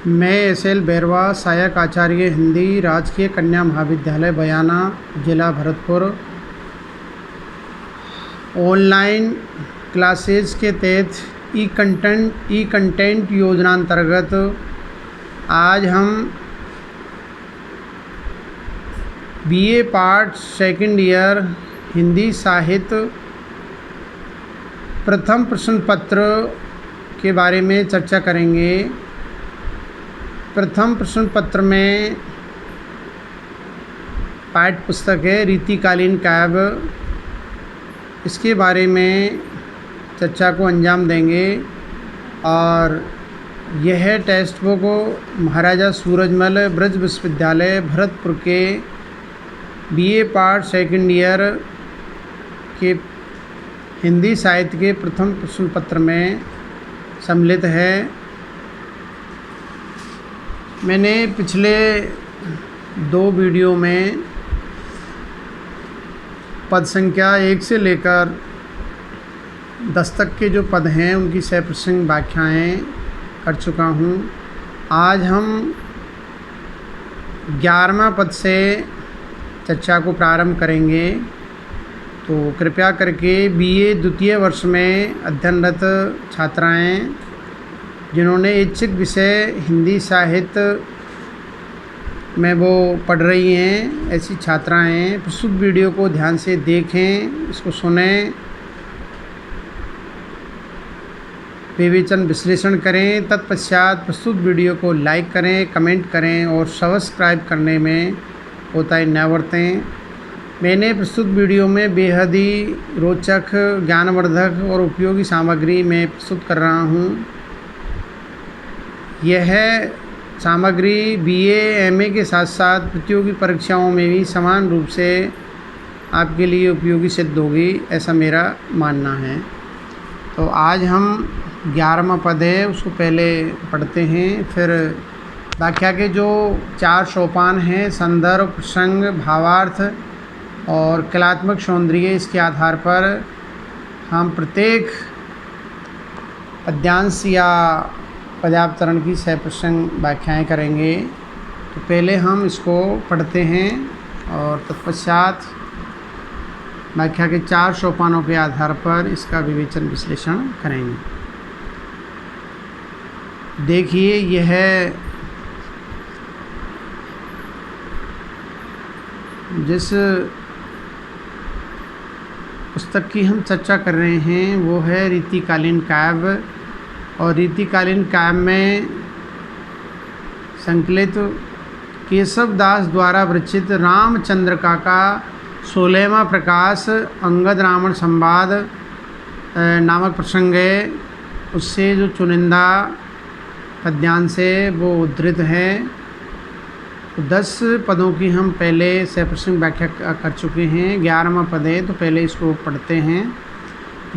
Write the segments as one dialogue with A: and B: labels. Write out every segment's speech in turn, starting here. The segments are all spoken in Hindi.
A: मैं एस.एल. बैरवा, सहायक आचार्य हिंदी, राजकीय कन्या महाविद्यालय बयाना, जिला भरतपुर। ऑनलाइन क्लासेज के तहत ई कंटेंट योजना अंतर्गत आज हम BA part second year Hindi साहित्य प्रथम प्रश्न पत्र के बारे में चर्चा करेंगे। प्रथम प्रश्न पत्र में पाठ्य पुस्तक है रीतिकालीन काव्य, इसके बारे में चर्चा को अंजाम देंगे। और यह टेक्स्ट बुक महाराजा सूरजमल ब्रज विश्वविद्यालय भरतपुर के बीए पार्ट सेकंड ईयर के हिंदी साहित्य के प्रथम प्रश्न पत्र में सम्मिलित है। मैंने पिछले 2 वीडियो में पद संख्या 1 से लेकर 10 तक के जो पद हैं उनकी सप्रसंग व्याख्याएं कर चुका हूं। आज हम 11वां पद से चर्चा को प्रारंभ करेंगे। तो कृपया करके बीए द्वितीय वर्ष में अध्ययनरत छात्राएं जिन्होंने इच्छुक विषय हिंदी साहित्य में वो पढ़ रही हैं, ऐसी छात्राएं प्रस्तुत वीडियो को ध्यान से देखें, इसको सुनें, विवेचन विश्लेषण करें। तत्पश्चात प्रस्तुत वीडियो को लाइक करें, कमेंट करें और सब्सक्राइब करने में कोताही न बरतें। मैंने प्रस्तुत वीडियो में बेहद ही रोचक, ज्ञानवर्धक और उपयोगी सामग्री मैं प्रस्तुत कर रहा हूँ। यह सामग्री बीए, एमए के साथ साथ प्रतियोगी परीक्षाओं में भी समान रूप से आपके लिए उपयोगी सिद्ध होगी, ऐसा मेरा मानना है। तो आज हम 11वां पद है उसको पहले पढ़ते हैं, फिर व्याख्या के जो 4 सोपान हैं संदर्भ, प्रसंग, भावार्थ और कलात्मक सौंदर्य, इसके आधार पर हम प्रत्येक पद्यांश या पदावतरण की सप्रसंग व्याख्याएं करेंगे। तो पहले हम इसको पढ़ते हैं और तत्पश्चात व्याख्या के 4 सोपानों के आधार पर इसका विवेचन विश्लेषण करेंगे। देखिए, यह जिस पुस्तक की हम चर्चा कर रहे हैं वो है रीतिकालीन काव्य। और रीतिकालीन काव्य में संकलित केशव दास द्वारा विरचित रामचंद्रिका का 16वां प्रकाश अंगद रावण संवाद नामक प्रसंग है। उससे जो चुनिंदा पद्यांश है वो उद्धृत है। तो 10 पदों की हम पहले सप्रसंग व्याख्या कर चुके हैं। 11वां पद है, तो पहले इसको पढ़ते हैं।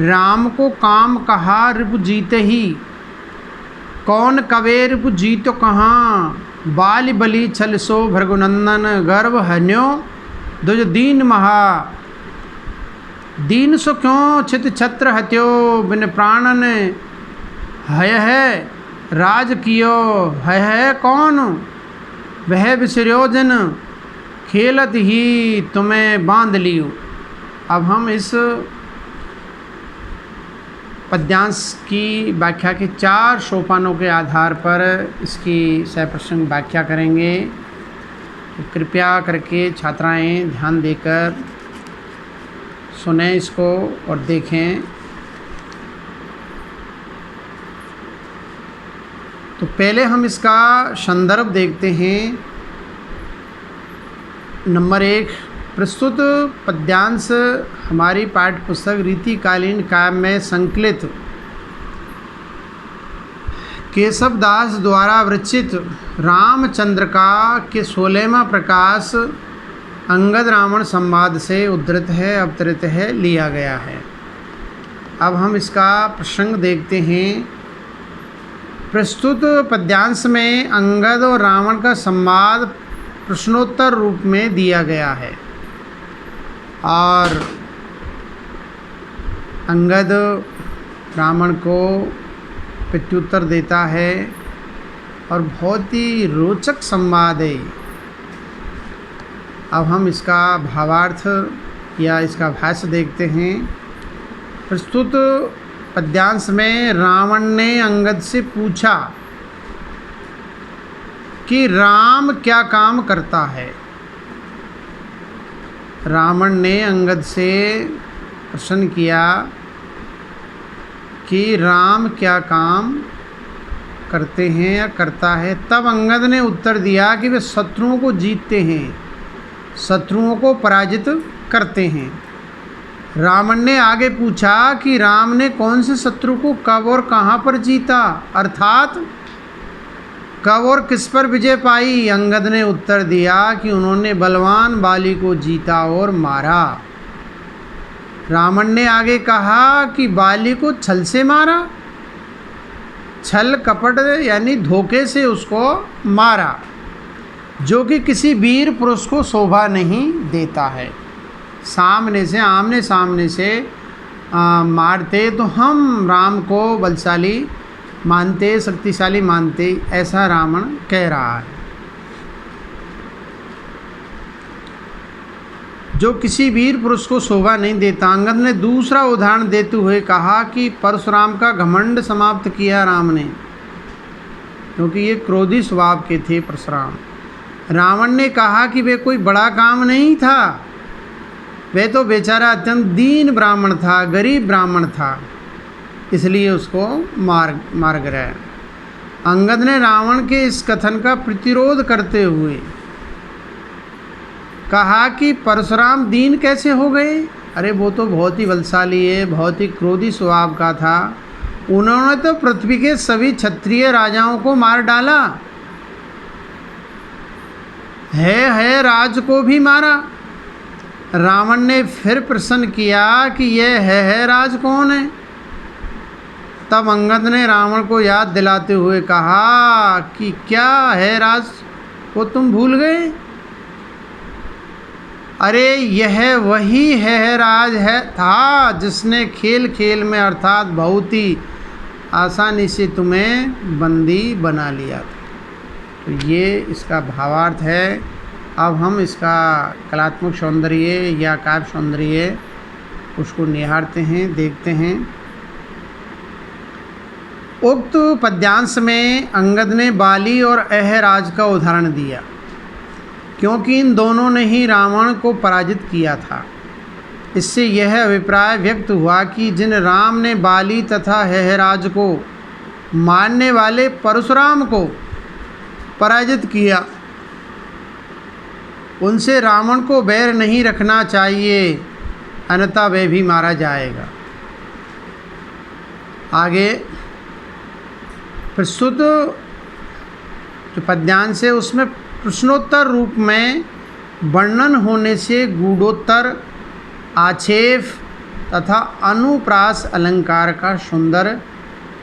A: राम को काम कहा रिपु जीते ही, कौन कवे रिपु जीतो कहाँ। बाली बली छल सो भृगुनंदन, गर्भ हन्यो दुज दीन महा। दीन सो क्यों छित छत्र हत्यो, बिन प्राणन है राज कियो। है कौन वह बिसर्यो जन, खेलत ही तुम्हें बांध लियो। अब हम इस पद्यांश की व्याख्या के 4 सोपानों के आधार पर इसकी सप्रसंग व्याख्या करेंगे। तो कृपया करके छात्राएं ध्यान देकर सुनें इसको और देखें। तो पहले हम इसका संदर्भ देखते हैं। नंबर 1, प्रस्तुत पद्यांश हमारी पाठ्य पुस्तक रीतिकालीन काव्य में संकलित केशव दास द्वारा विरचित रामचंद्रिका के 16वां प्रकाश अंगद रावण संवाद से उद्धृत है, अवतरित है, लिया गया है। अब हम इसका प्रसंग देखते हैं। प्रस्तुत पद्यांश में अंगद और रावण का संवाद प्रश्नोत्तर रूप में दिया गया है और अंगद रावण को प्रत्युत्तर देता है। और बहुत ही रोचक संवाद है। अब हम इसका भावार्थ या इसका भाष्य देखते हैं। प्रस्तुत पद्यांश में रावण ने अंगद से पूछा कि राम क्या काम करता है। रावण ने अंगद से प्रश्न किया कि राम क्या काम करते हैं या करता है। तब अंगद ने उत्तर दिया कि वे शत्रुओं को जीतते हैं, शत्रुओं को पराजित करते हैं। रावण ने आगे पूछा कि राम ने कौन से शत्रु को कब और कहाँ पर जीता, अर्थात कब और किस पर विजय पाई। अंगद ने उत्तर दिया कि उन्होंने बलवान बाली को जीता और मारा। रावण ने आगे कहा कि बाली को छल से मारा, छल कपट यानी धोखे से उसको मारा, जो कि किसी वीर पुरुष को शोभा नहीं देता है। सामने से आमने सामने से मारते तो हम राम को बलशाली मानते, शक्तिशाली मानते, ऐसा रावण कह रहा है। जो किसी वीर पुरुष को शोभा नहीं देता। अंगद ने दूसरा उदाहरण देते हुए कहा कि परशुराम का घमंड समाप्त किया राम ने, क्योंकि ये क्रोधी स्वभाव के थे परशुराम। रावण ने कहा कि वे कोई बड़ा काम नहीं था, वह तो बेचारा अत्यंत दीन ब्राह्मण था, गरीब ब्राह्मण था, इसलिए उसको मार गिराया। अंगद ने रावण के इस कथन का प्रतिरोध करते हुए कहा कि परशुराम दीन कैसे हो गए। अरे वो तो बहुत ही बलशाली है, बहुत ही क्रोधी स्वभाव का था। उन्होंने तो पृथ्वी के सभी क्षत्रिय राजाओं को मार डाला, है राज को भी मारा। रावण ने फिर प्रश्न किया कि यह है राज कौन है। तब अंगद ने रावण को याद दिलाते हुए कहा कि क्या है राज को तुम भूल गए। अरे यह वही है राज है था जिसने खेल खेल में अर्थात बहुत ही आसानी से तुम्हें बंदी बना लिया था। तो ये इसका भावार्थ है। अब हम इसका कलात्मक सौंदर्य या काव्य सौंदर्य उसको निहारते हैं, देखते हैं। उक्त पद्यांश में अंगद ने बाली और अहराज का उदाहरण दिया, क्योंकि इन दोनों ने ही रावण को पराजित किया था। इससे यह अभिप्राय व्यक्त हुआ कि जिन राम ने बाली तथा अहराज को मारने वाले परशुराम को पराजित किया, उनसे रावण को बैर नहीं रखना चाहिए, अन्यथा वह भी मारा जाएगा। आगे प्रस्तुत जो पद्यांश है उसमें प्रश्नोत्तर रूप में वर्णन होने से गूढ़ोत्तर, आक्षेप तथा अनुप्रास अलंकार का सुंदर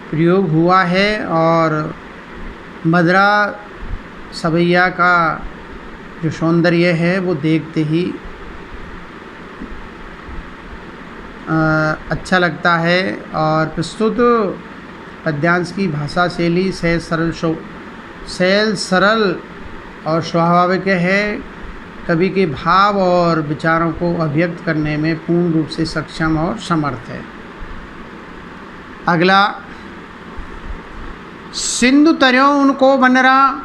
A: प्रयोग हुआ है और मदरा सवैया का जो सौंदर्य है वो देखते ही अच्छा लगता है। और प्रस्तुत पद्यांश की भाषा शैली सहज सरल और स्वाभाविक है। कवि के भाव और विचारों को अभिव्यक्त करने में पूर्ण रूप से सक्षम और समर्थ है। अगला, सिंधु तर्यों उनको बनरा,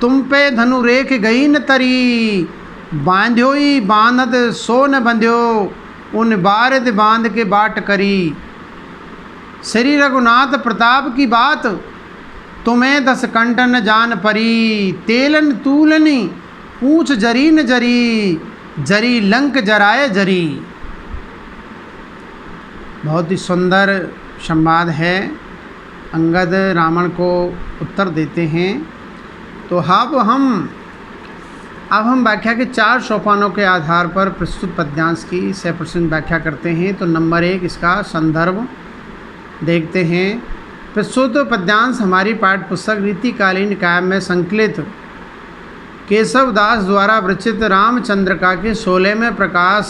A: तुम पे धनु रेख गई न तरी, बांध्यो ही बांधत सो न बंध्यो, उन बारिद बांध के बाट करी। श्री रघुनाथ प्रताप की बात, तुम्हें 10 कंठ न जान परी, तेलन तूलनी पूछ जरी न जरी, जरी लंक जराए जरी। बहुत ही सुंदर संवाद है। अंगद रावण को उत्तर देते हैं। तो अब हम व्याख्या के 4 सोपानों के आधार पर प्रस्तुत पद्यांश की 100% व्याख्या करते हैं। तो नंबर 1 इसका संदर्भ देखते हैं। प्रस्तुत पद्यांश हमारी पाठ्य पुस्तक रीतिकालीन काव्य में संकलित केशव दास द्वारा विरचित रामचंद्रिका के 16वें प्रकाश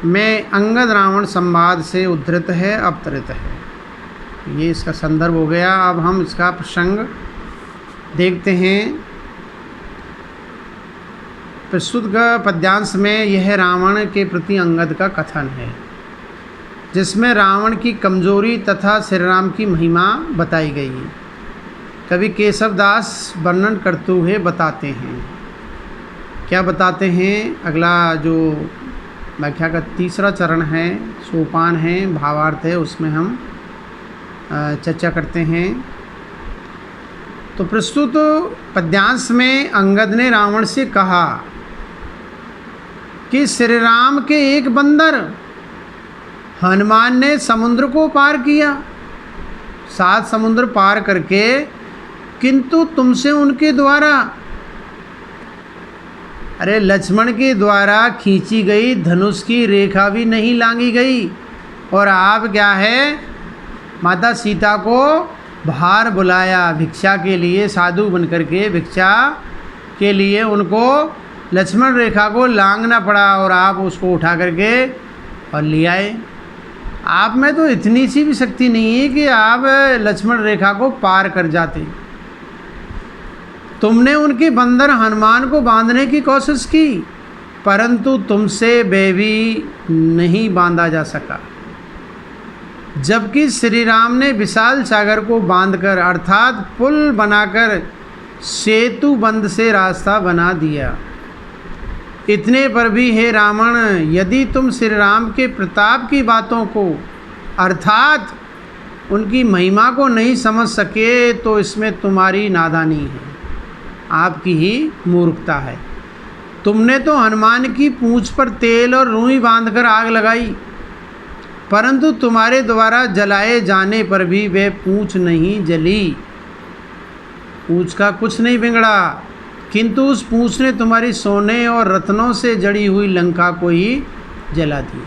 A: में अंगद रावण संवाद से उद्धृत है, अवतरित है। ये इसका संदर्भ हो गया। अब हम इसका प्रसंग देखते हैं। प्रस्तुत का पद्यांश में यह रावण के प्रति अंगद का कथन है, जिसमें रावण की कमजोरी तथा श्री राम की महिमा बताई गई है। कवि केशवदास वर्णन करते हुए बताते हैं, क्या बताते हैं? अगला जो व्याख्या का तीसरा चरण है, सोपान है, भावार्थ है, उसमें हम चर्चा करते हैं। तो प्रस्तुत पद्यांश में अंगद ने रावण से कहा कि श्री राम के एक बंदर हनुमान ने समुद्र को पार किया, 7 समुद्र पार करके, किंतु तुमसे उनके द्वारा, अरे लक्ष्मण के द्वारा खींची गई धनुष की रेखा भी नहीं लांगी गई, और आप क्या है, माता सीता को बाहर बुलाया भिक्षा के लिए, साधु बन करके भिक्षा के लिए उनको लक्ष्मण रेखा को लांघना पड़ा, और आप उसको उठा करके और ले आए। आप में तो इतनी सी भी शक्ति नहीं है कि आप लक्ष्मण रेखा को पार कर जाते। तुमने उनके बंदर हनुमान को बांधने की कोशिश की, परंतु तुमसे वे भी नहीं बांधा जा सका, जबकि श्री राम ने विशाल सागर को बांधकर अर्थात पुल बनाकर सेतु बंध से रास्ता बना दिया। इतने पर भी हे रावण, यदि तुम श्री राम के प्रताप की बातों को अर्थात उनकी महिमा को नहीं समझ सके तो इसमें तुम्हारी नादानी है, आपकी ही मूर्खता है। तुमने तो हनुमान की पूंछ पर तेल और रुई बांधकर आग लगाई, परंतु तुम्हारे द्वारा जलाए जाने पर भी वे पूंछ नहीं जली। पूंछ का कुछ नहीं बिगड़ा, किंतु उस पूंछ ने तुम्हारी सोने और रत्नों से जड़ी हुई लंका को ही जला दिया।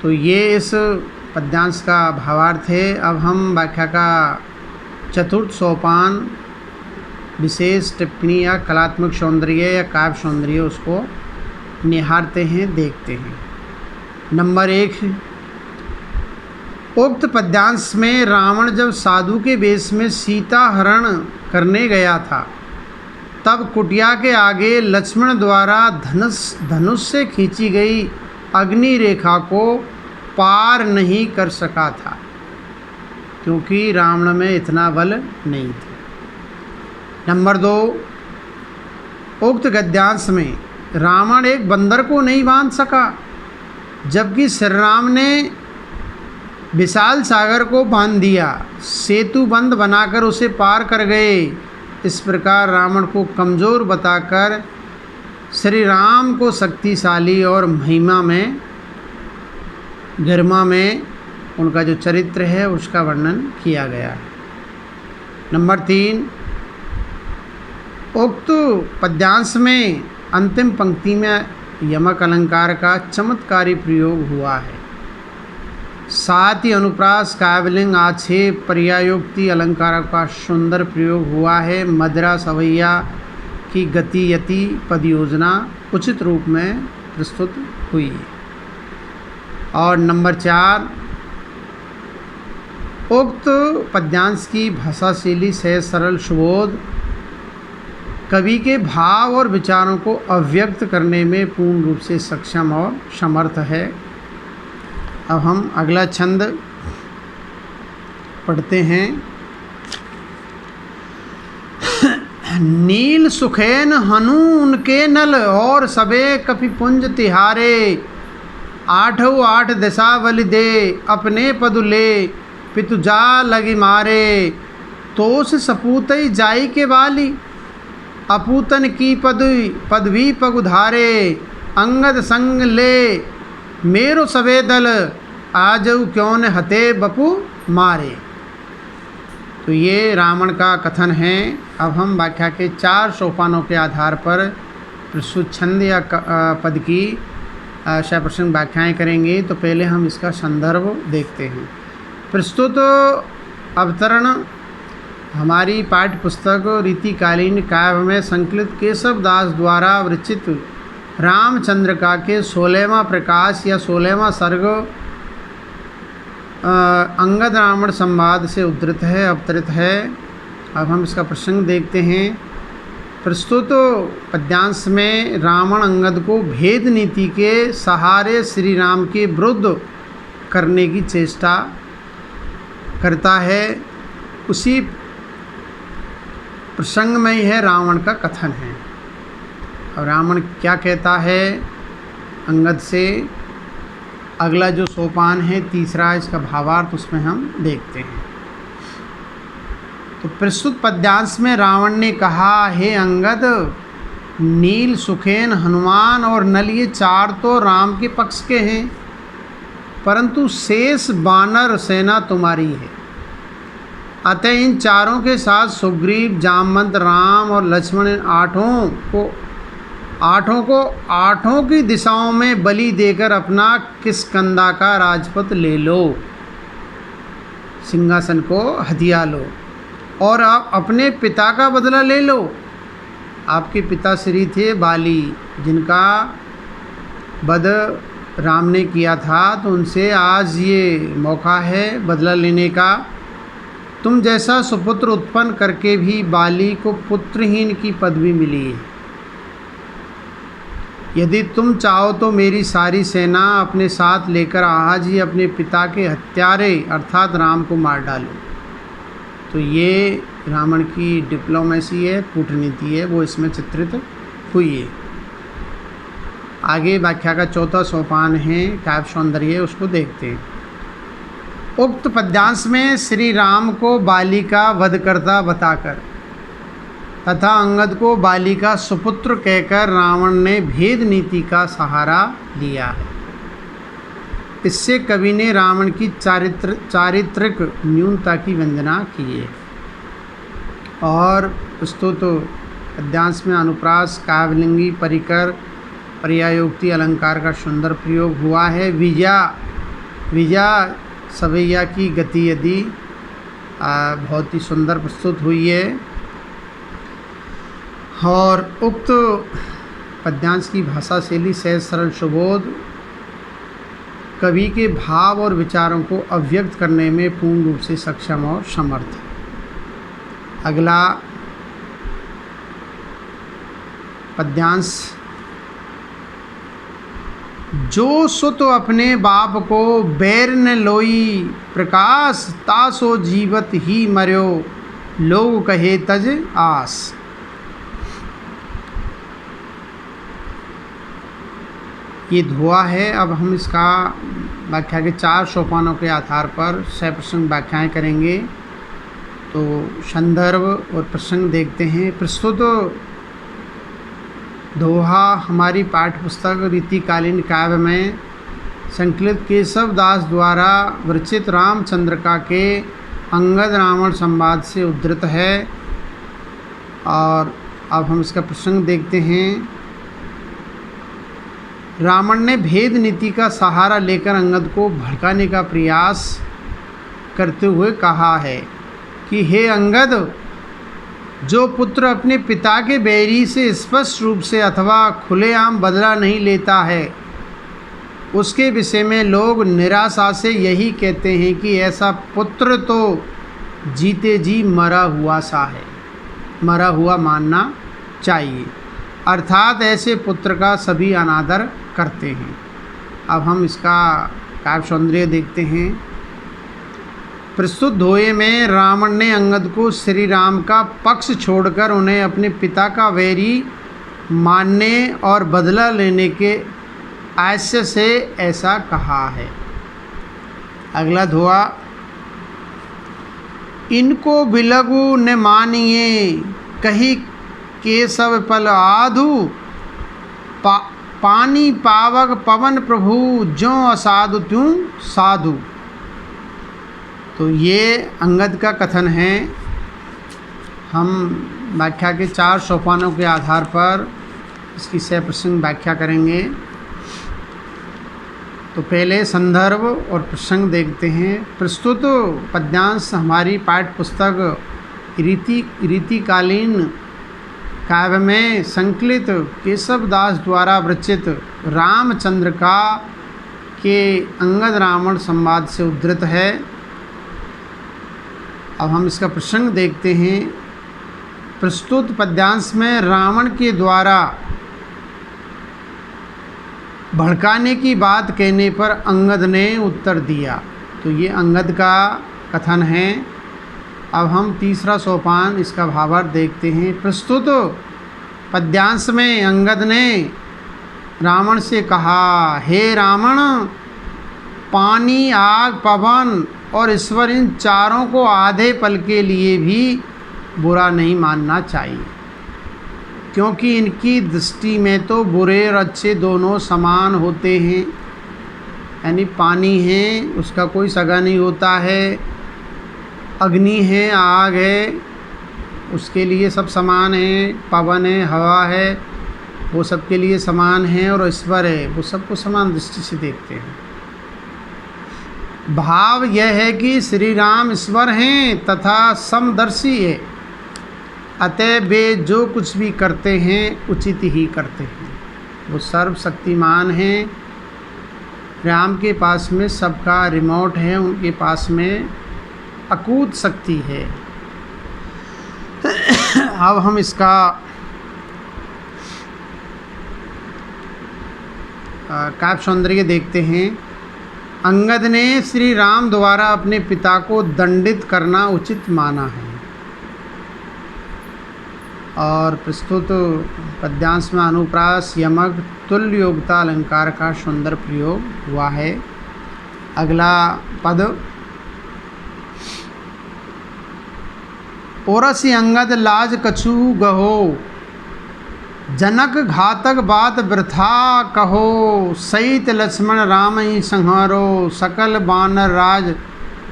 A: तो ये इस पद्यांश का भावार्थ है। अब हम व्याख्या का चतुर्थ सोपान, विशेष टिप्पणी या कलात्मक सौंदर्य या काव्य सौंदर्य, उसको निहारते हैं, देखते हैं। नंबर 1, उक्त पद्यांश में रावण जब साधु के वेश में सीता हरण करने गया था, तब कुटिया के आगे लक्ष्मण द्वारा धनुष से खींची गई अग्नि रेखा को पार नहीं कर सका था, क्योंकि रावण में इतना बल नहीं था। नंबर 2, उक्त गद्यांश में रावण एक बंदर को नहीं बांध सका, जबकि श्री राम ने विशाल सागर को बांध दिया, सेतु बंद बनाकर उसे पार कर गए। इस प्रकार रावण को कमज़ोर बताकर श्री राम को शक्तिशाली और महिमा में, गरिमा में उनका जो चरित्र है उसका वर्णन किया गया है। नंबर 3, उक्त पद्यांश में अंतिम पंक्ति में यमक अलंकार का चमत्कारी प्रयोग हुआ है। साथ ही अनुप्रास, काव्यलिंग, आक्षेप, पर्यायोक्ति अलंकारों का सुंदर प्रयोग हुआ है। मदिरा सवैया की गति यति पद योजना उचित रूप में प्रस्तुत हुई है। और नंबर 4, उक्त पद्यांश की भाषाशैली से सरल सुबोध कवि के भाव और विचारों को अभिव्यक्त करने में पूर्ण रूप से सक्षम और समर्थ है। अब हम अगला छंद पढ़ते हैं। नील सुखैन हनु उनके नल, और सबे कपिपुंज तिहारे। 8 दिशा बलि दे, अपने पदुले पितुजा लगी मारे। तोष सपूतई जाई के बाली, अपूतन की पदवी पगुधारे। अंगद संग ले मेरो सबे दल, आजऊ क्यों न हते बपू मारे। तो ये रावण का कथन है। अब हम व्याख्या के 4 सोपानों के आधार पर प्रस्तुत छंद या पद की शयप्रसंग व्याख्याएँ करेंगे। तो पहले हम इसका संदर्भ देखते हैं। प्रस्तुत अवतरण हमारी पाठ्य पुस्तक रीतिकालीन काव्य में संकलित केशवदास द्वारा विरचित रामचंद्र का के 16वां प्रकाश या 16वां सर्ग अंगद रावण संवाद से उद्धृत है, अवतरित है। अब हम इसका प्रसंग देखते हैं। प्रस्तुत पद्यांश में रावण अंगद को भेद नीति के सहारे श्री राम के विरुद्ध करने की चेष्टा करता है। उसी प्रसंग में ही है रावण का कथन है। और रावण क्या कहता है अंगद से, अगला जो सोपान है तीसरा, इसका भावार्थ उसमें हम देखते हैं। तो प्रस्तुत पद्यांश में रावण ने कहा, हे अंगद, नील, सुखेन, हनुमान और नल ये चार तो राम के पक्ष के हैं, परंतु शेष वानर सेना तुम्हारी है। अतः इन चारों के साथ सुग्रीव, जामवंत, राम और लक्ष्मण आठों की दिशाओं में बलि देकर अपना किष्किंधा का राजपद ले लो, सिंहासन को हथिया लो और आप अपने पिता का बदला ले लो। आपके पिता श्री थे बाली, जिनका वध राम ने किया था, तो उनसे आज ये मौका है बदला लेने का। तुम जैसा सुपुत्र उत्पन्न करके भी बाली को पुत्रहीन की पदवी मिली है। यदि तुम चाहो तो मेरी सारी सेना अपने साथ लेकर आज ही अपने पिता के हत्यारे अर्थात राम को मार डालो। तो ये रावण की डिप्लोमेसी है, कूटनीति है, वो इसमें चित्रित हुई है। आगे व्याख्या का चौथा सोपान है काव्य सौंदर्य, उसको देखते हैं। उक्त पद्यांश में श्री राम को बाली का वध करता बताकर तथा अंगद को बाली का सुपुत्र कहकर रावण ने भेद नीति का सहारा लिया है। इससे कवि ने रावण की चारित्रिक न्यूनता की वंदना की है। और प्रस्तुत पद्यांश में अनुप्रास, काव्यलिंगी, परिकर, पर्यायोक्ति, अलंकार का सुंदर प्रयोग हुआ है। विजा सवैया की गति यदि बहुत ही सुंदर प्रस्तुत हुई है। और उक्त पद्यांश की भाषा शैली सहज, सरल, सुबोध, कवि के भाव और विचारों को अभिव्यक्त करने में पूर्ण रूप से सक्षम और समर्थ है। अगला पद्यांश, जो सुत अपने बाप को बैर न लोई प्रकाश, तासो जीवत ही मर्यो लोग कहे तज आस। ये धुआ है। अब हम इसका व्याख्या के 4 सोपानों के आधार पर सप्रसंग व्याख्याएं करेंगे। तो संदर्भ और प्रसंग देखते हैं। प्रस्तुत दोहा हमारी पाठ्यपुस्तक रीतिकालीन काव्य में संकलित केशव दास द्वारा विरचित रामचंद्रिका के अंगद रावण संवाद से उद्धृत है। और अब हम इसका प्रसंग देखते हैं। रावण ने भेद नीति का सहारा लेकर अंगद को भड़काने का प्रयास करते हुए कहा है कि हे अंगद, जो पुत्र अपने पिता के बैरी से स्पष्ट रूप से अथवा खुलेआम बदला नहीं लेता है, उसके विषय में लोग निराशा से यही कहते हैं कि ऐसा पुत्र तो जीते जी मरा हुआ सा है, मरा हुआ मानना चाहिए। अर्थात ऐसे पुत्र का सभी अनादर करते हैं। अब हम इसका काव्य सौंदर्य देखते हैं। प्रस्तुत दोहे में रावण ने अंगद को श्री राम का पक्ष छोड़कर उन्हें अपने पिता का वैरी मानने और बदला लेने के आशय से ऐसा कहा है। अगला दोहा, इनको बिलगु न मानिए कही केशव पल आधु, पानी पावक पवन प्रभु ज्यों असाधु त्यों साधु। तो ये अंगद का कथन है। हम व्याख्या के 4 सोपानों के आधार पर इसकी सप्रसंग व्याख्या करेंगे। तो पहले संदर्भ और प्रसंग देखते हैं। प्रस्तुत पद्यांश हमारी पाठ्यपुस्तक रीतिकालीन काव्य में संकलित केशव दास द्वारा विरचित रामचंद्रिका के अंगद रावण संवाद से उद्धृत है। अब हम इसका प्रसंग देखते हैं। प्रस्तुत पद्यांश में रावण के द्वारा भड़काने की बात कहने पर अंगद ने उत्तर दिया। तो ये अंगद का कथन है। अब हम तीसरा सोपान इसका भावार्थ देखते हैं। प्रस्तुत पद्यांश में अंगद ने रावण से कहा, हे रावण, पानी, आग, पवन और ईश्वर इन चारों को आधे पल के लिए भी बुरा नहीं मानना चाहिए, क्योंकि इनकी दृष्टि में तो बुरे और अच्छे दोनों समान होते हैं। यानी पानी है, उसका कोई सगा नहीं होता है, अग्नि है, आग है, उसके लिए सब समान है, पवन है, हवा है, वो सबके लिए समान है, और ईश्वर है, वो सबको समान दृष्टि से देखते हैं। भाव यह है कि श्री राम ईश्वर हैं तथा समदर्शी है, अतः वे जो कुछ भी करते हैं उचित ही करते हैं। वो सर्वशक्तिमान हैं। राम के पास में सबका रिमोट है, उनके पास में अकूत शक्ति है। अब हम इसका काव्य सौंदर्य देखते हैं। अंगद ने श्री राम द्वारा अपने पिता को दंडित करना उचित माना है, और प्रस्तुत पद्यांश में अनुप्रास, यमक, तुल्य योग्यता अलंकार का सुंदर प्रयोग हुआ है। अगला पद, ओरसी अंगद लाज कछु गहो, जनक घातक बात वृथा कहो, सहित लक्ष्मण राम ही संहारो, सकल बानर राज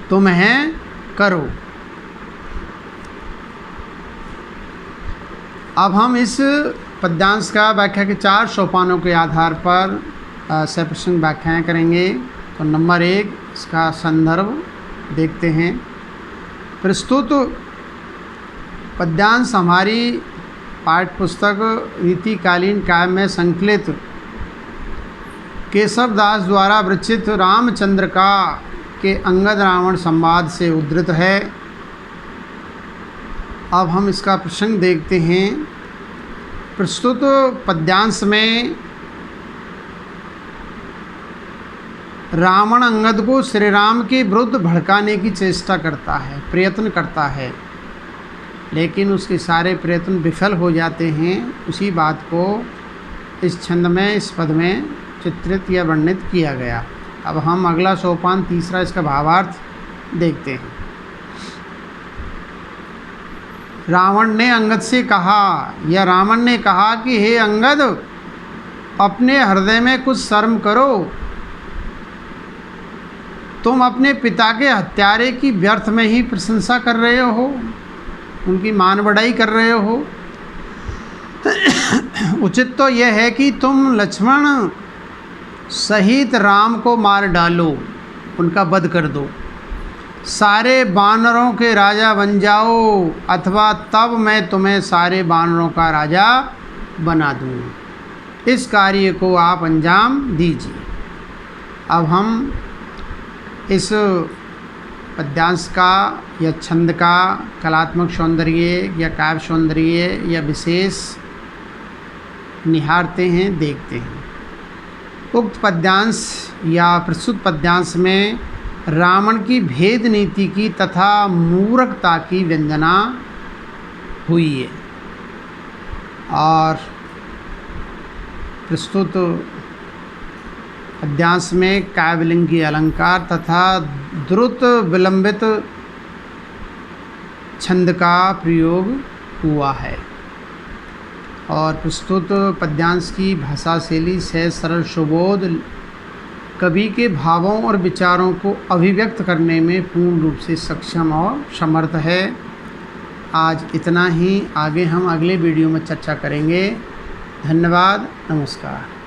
A: तुम्हें करो। अब हम इस पद्यांश का व्याख्या के 4 सोपानों के आधार पर सप्रसंग व्याख्याएँ करेंगे। तो नंबर 1, इसका संदर्भ देखते हैं। प्रस्तुत पद्यांश हमारी पाठ्य पुस्तक रीतिकालीन काव्य में संकलित केशव दास द्वारा विरचित रामचंद्र का के अंगद रावण संवाद से उद्धृत है। अब हम इसका प्रसंग देखते हैं। प्रस्तुत पद्यांश में रावण अंगद को श्री राम के विरुद्ध भड़काने की चेष्टा करता है, प्रयत्न करता है, लेकिन उसके सारे प्रयत्न विफल हो जाते हैं। उसी बात को इस छंद में, इस पद में चित्रित या वर्णित किया गया। अब हम अगला सोपान, तीसरा, इसका भावार्थ देखते हैं। रावण ने अंगद से कहा, या रावण ने कहा कि हे अंगद, अपने हृदय में कुछ शर्म करो। तुम अपने पिता के हत्यारे की व्यर्थ में ही प्रशंसा कर रहे हो, उनकी मान बढ़ाई कर रहे हो। उचित तो यह है कि तुम लक्ष्मण सहित राम को मार डालो, उनका वध कर दो, सारे बानरों के राजा बन जाओ, अथवा तब मैं तुम्हें सारे बानरों का राजा बना दूँ। इस कार्य को आप अंजाम दीजिए। अब हम इस पद्यांश का या छंद का कलात्मक सौंदर्य या काव्य सौंदर्य या विशेष निहारते हैं, देखते हैं। उक्त पद्यांश या प्रस्तुत पद्यांश में रावण की भेद नीति की तथा मूर्खता की व्यंजना हुई है, और प्रस्तुत पद्यांश में काव्यलिंगी अलंकार तथा द्रुत विलंबित छंद का प्रयोग हुआ है, और प्रस्तुत पद्यांश की भाषा शैली से सरल सुबोध कवि के भावों और विचारों को अभिव्यक्त करने में पूर्ण रूप से सक्षम और समर्थ है। आज इतना ही। आगे हम अगले वीडियो में चर्चा करेंगे। धन्यवाद। नमस्कार।